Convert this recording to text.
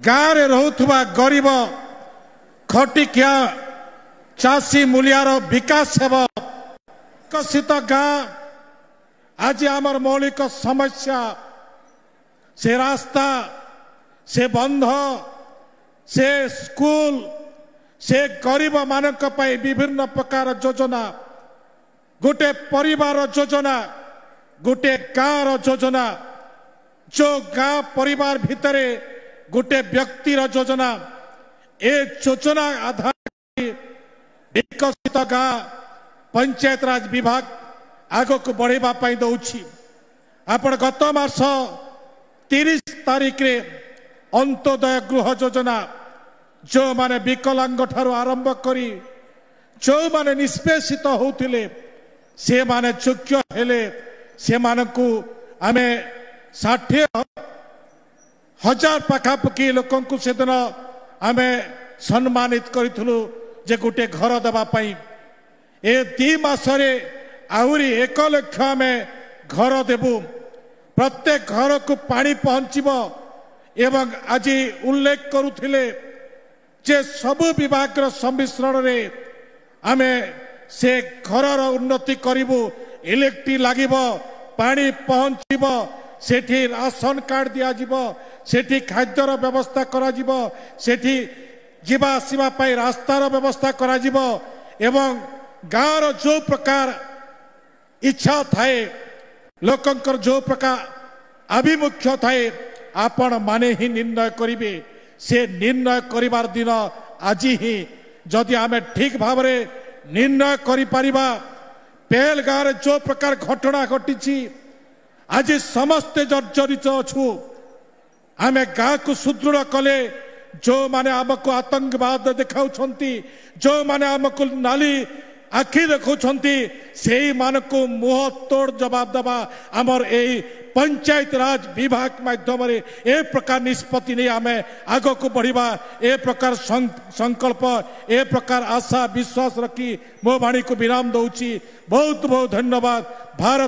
गाँव में रोथुवा गरीब खटिकिया चाषी मूलियार विकास हेब विकसित गाँ आज आमर मौलिक समस्या से रास्ता से बंध से स्कूल से गरीब मानक पाई विभिन्न प्रकार योजना गोटे परिवार योजना गोटे गाँव योजना जो गाँ परिवार भितरे गोटे व्यक्तिर योजना ए योजना आधार विकसित गाँ पंचायत राज विभाग आग को बढ़ेबा पाई दउछि। आपण गत मास 30 तारीख रे अंत्योदय गृह योजना जो माने विकलांग ठारू आरंभ करी जो माने निष्पेषित होतिले से माने योग्य हेले से मानकु आमे 60,000 पाखापाखि लोकंकु सेदिन आमे सम्मानित करिथुलु जे गोटे घर देबा पाई। ए 2 मासरे आहुरी 1 लाख आमे घर देबु प्रत्येक घर को पानी पहुंचीबो एवं आज उल्लेख करुथिले जे सबु विभाग सम्मिश्रण रे आमे से घरर उन्नति करिबु इलेक्ट्रिक लागिबो पानी पहुंचीबो सेठी राशन कार्ड दिया जीवो सेठी खाद्यर व्यवस्था करा जीवो सेठी जीवा आसीबा पाई रास्तार व्यवस्था करा जीवो एवं गाँव जो प्रकार इच्छा थाए लोकंकर जो प्रकार आभिमुख्य थाए आपण माने ही निर्णय करिवे से निर्णय करिवार दिन आज ही जदि आमे ठीक भाव रे निर्णय करि परिबा पेल गाँव रे जो प्रकार घटना घटी आज समस्ते जर्जरित अछु आमे गाँ को सुदृढ़ कले जो माने आमको आतंकवाद देखाउछंती जो माने आमको नाली आखि देखुछंती सेही मानको मुह तोड़ जवाब दबा आमर ए पंचायत राज विभाग माध्यम रे ए प्रकार निष्पत्ति नहीं आमे आग को बढ़िबा ए प्रकार संकल्प ए प्रकार आशा विश्वास रखी मो वाणी को विराम दउची। बहुत बहुत धन्यवाद। भारत।